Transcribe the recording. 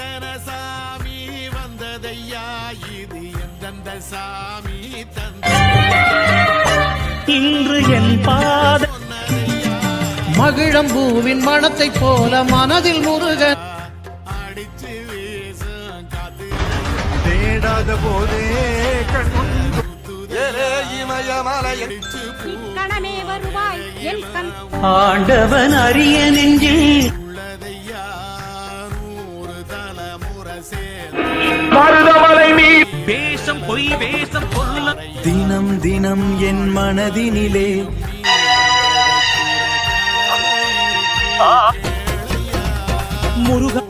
எத்தனை சாமி வந்ததையா இது எந்தெந்த சாமி தந்த இன்று என் பாத மகிழம்பூவின் மனத்தை போல மனதில் முருகன் அடிச்சு வீசும் காத்து தேடாத போதே கணமே வருவாய் என் கண் ஆண்டவன் அரிய நெஞ்சில் உள்ளதையா 100 தலைமுறை சேர் மருதமலை நீ வேஷம் பொய் வேஷம் கொல்ல தினம் தினம் என் மனதினிலே முருகன்